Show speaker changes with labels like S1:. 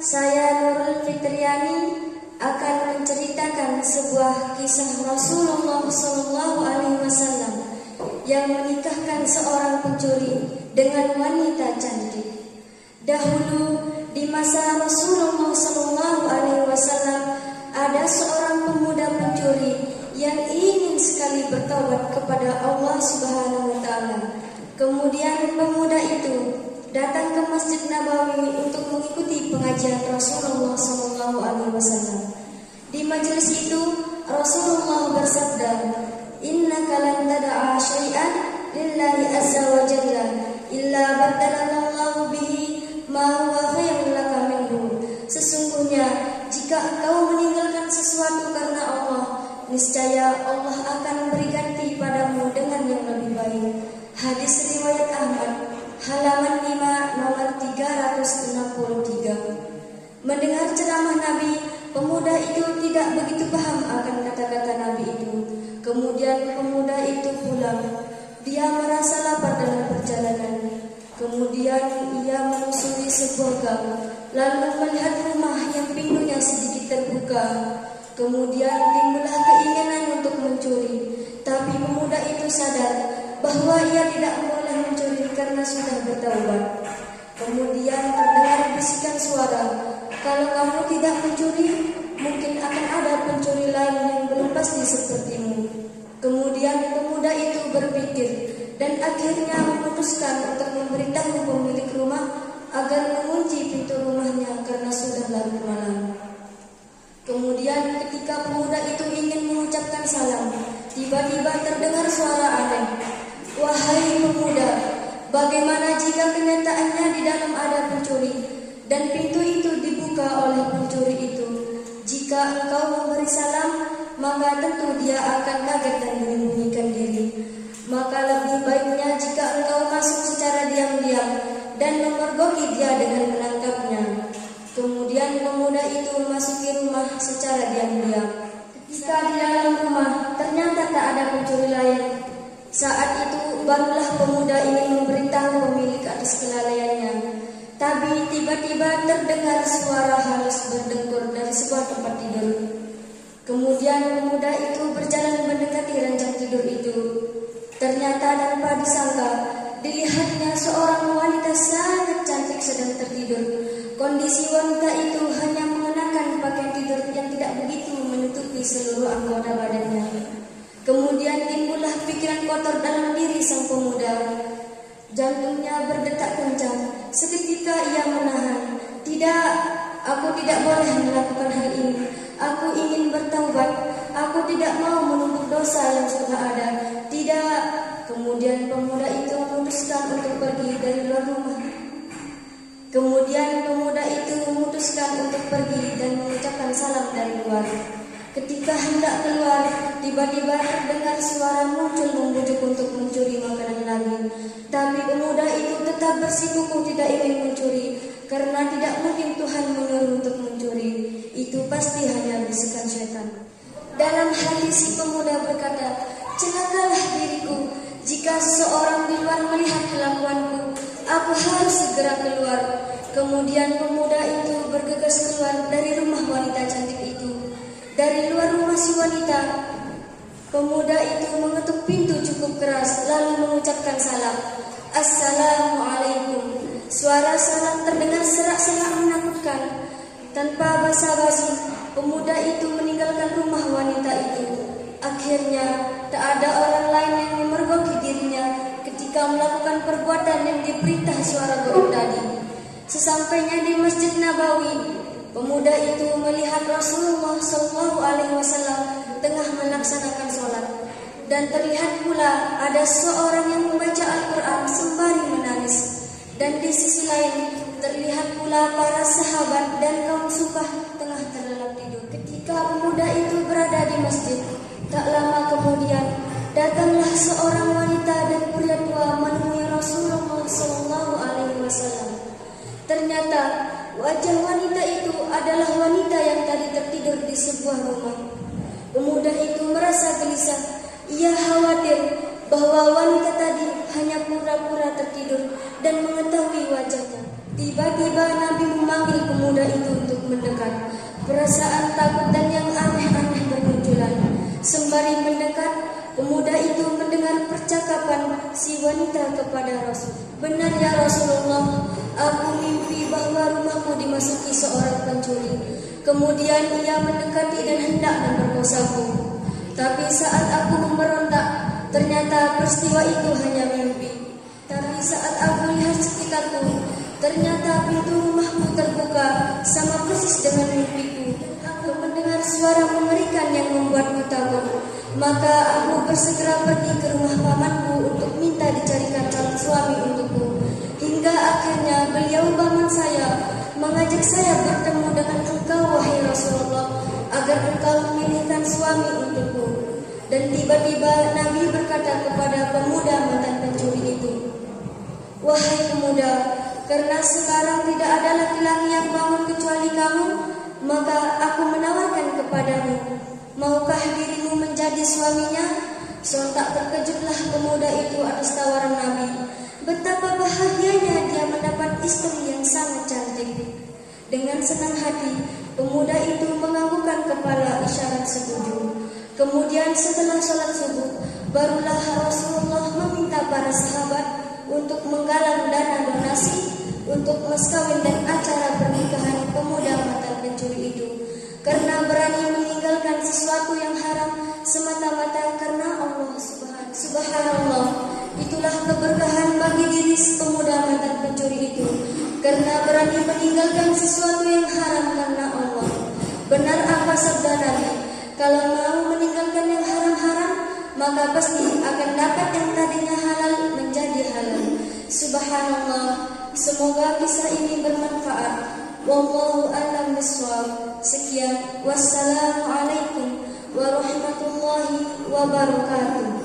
S1: Saya Nurul Fitriani akan menceritakan sebuah kisah Rasulullah SAW yang menikahkan seorang pencuri dengan wanita cantik. Dahulu di masa Rasulullah SAW ada seorang pemuda pencuri yang ingin sekali bertaubat kepada Allah Subhanahu wa Ta'ala. Kemudian pemuda itu datang ke Masjid Nabawi untuk mengikuti pengajian Rasulullah SAW. Di majelis itu Rasulullah bersabda, "Innaka lan tad'a syai'an lillahi azza wa jalla illa baddalallahu bihi ma huwa khairul laka minhu." Sesungguhnya jika engkau meninggalkan sesuatu karena Allah, niscaya Allah akan beri ganti padamu dengan yang lebih baik. Hadis riwayat Ahmad, halaman 5 nomor 363. Mendengar ceramah Nabi, pemuda itu tidak begitu paham akan kata-kata Nabi itu. Kemudian pemuda itu pulang. Dia merasa lapar dalam perjalanan. Kemudian ia menyusuri sebuah gang, lalu melihat rumah yang pintunya sedikit terbuka. Kemudian timbullah keinginan untuk mencuri. Tapi pemuda itu sadar bahwa ia tidak boleh mencuri karena sudah bertaubat. Kemudian terdengar bisikan suara, "Kalau kamu tidak mencuri, mungkin akan ada pencuri lain yang belum pasti sepertimu." Kemudian pemuda itu berpikir dan akhirnya memutuskan untuk memberitahu pemilik rumah agar mengunci pintu rumahnya karena sudah larut malam. Kemudian ketika pemuda itu ingin mengucapkan salam, tiba-tiba terdengar suara aneh. "Wahai pemuda, bagaimana jika kenyataannya di dalam ada pencuri dan pintu itu dibuka oleh pencuri itu? Jika engkau memberi salam, maka tentu dia akan kaget dan menyembunyikan diri. Maka lebih baiknya jika engkau masuk secara diam-diam dan memergoki dia dengan menangkapnya." Kemudian pemuda itu memasuki rumah secara diam-diam. Ketika di dalam rumah ternyata tak ada pencuri lain. Saat itu barulah pemuda ini memberitahu pemilik atas kelalaiannya. Tapi tiba-tiba terdengar suara halus berdengkur dari sebuah tempat tidur. Kemudian pemuda itu berjalan mendekati ranjang tidur itu. Ternyata tanpa disangka, dilihatnya seorang wanita sangat cantik sedang tertidur. Kondisi wanita itu hanya mengenakan pakaian tidur yang tidak begitu menutupi seluruh anggota badannya. Kemudian timbullah pikiran kotor dalam diri sang pemuda. Jantungnya berdetak kencang. Seketika ia menahan. "Tidak, aku tidak boleh melakukan hal ini. Aku ingin bertaubat. Aku tidak mau menumpuk dosa yang sudah ada. Tidak." Kemudian pemuda itu memutuskan untuk pergi dari luar rumah. Dan mengucapkan salam dari luar. Ketika hendak keluar, tiba-tiba terdengar suara muncul membujuk untuk mencuri makanan lagi. Tapi pemuda itu tetap bersikukuh tidak ingin mencuri, karena tidak mungkin Tuhan menyuruh untuk mencuri. Itu pasti hanya bisikan setan. Dalam hati si pemuda berkata, "Celakalah diriku, jika seseorang di luar melihat kelakuanku, aku harus segera keluar." Kemudian pemuda itu bergegas keluar dari rumah wanita cantik itu. Dari luar rumah si wanita, pemuda itu mengetuk pintu cukup keras lalu mengucapkan salam. "Assalamualaikum." Suara salam terdengar serak-serak menakutkan. Tanpa basa-basi, pemuda itu meninggalkan rumah wanita itu. Akhirnya, tak ada orang lain yang memergoki dirinya ketika melakukan perbuatan yang diperintah suara goib tadi. Sesampainya di Masjid Nabawi, pemuda itu melihat Rasulullah SAW tengah melaksanakan sholat. Dan terlihat pula ada seorang yang membaca Al-Quran sembari menangis. Dan di sisi lain terlihat pula para sahabat dan kaum sumpah tengah terlelap tidur. Ketika pemuda itu berada di masjid, tak lama kemudian datanglah seorang wanita dan pria tua menemui Rasulullah SAW. Ternyata wajah wanita itu adalah wanita yang tadi tertidur di sebuah rumah. Pemuda itu merasa gelisah. Ia khawatir bahwa wanita tadi hanya pura-pura tertidur dan mengetahui wajahnya. Tiba-tiba Nabi memanggil pemuda itu untuk mendekat. Perasaan takut dan yang aneh-aneh bermunculan. Sembari mendekat, pemuda itu mendengar percakapan si wanita kepada Rasul. Benar ya Rasulullah, aku mimpi bahwa rumahku dimasuki seorang pencuri. Kemudian ia mendekati dan hendak memperkosaku. Tapi saat aku memberontak, ternyata peristiwa itu hanya mimpi. Tapi saat aku lihat sekitarku, ternyata pintu rumahku terbuka sama persis dengan mimpiku. Aku mendengar suara mengerikan yang membuatku takut. Maka aku bersegera pergi ke rumah pamanku untuk minta dicarikan calon suami untukku. Hingga akhirnya beliau paman saya mengajak saya bertemu dengan engkau wahai Rasulullah, agar engkau memilihkan suami untukku. Dan tiba-tiba Nabi berkata kepada pemuda mantan pencuri itu, wahai pemuda, karena sekarang tidak ada laki-laki yang bangun kecuali kamu, maka aku menawarkan kepadamu, maukah dirimu menjadi suaminya? Sontak terkejutlah pemuda itu atas tawaran Nabi. Betapa bahagianya dia mendapat istri yang sangat cantik. Dengan senang hati, pemuda itu menganggukkan kepala isyarat setuju. Kemudian setelah sholat subuh, barulah Rasulullah meminta para sahabat untuk menggalang dana donasi untuk mas kawin dan acara pernikahan pemuda mantan pencuri itu, karena berani meninggalkan sesuatu yang haram semata-mata karena Allah Subhanallah. Itulah keberkahan bagi diri pemuda mantan pencuri itu, karena berani meninggalkan sesuatu yang haram karena Allah. Benar apa sabda Nabi, kalau mau meninggalkan yang haram-haram, maka pasti akan dapat yang tadinya halal menjadi halal. Subhanallah. Semoga kisah ini bermanfaat. Wallahu a'lam bishawab. Sekian. Wassalamualaikum warahmatullahi wabarakatuh.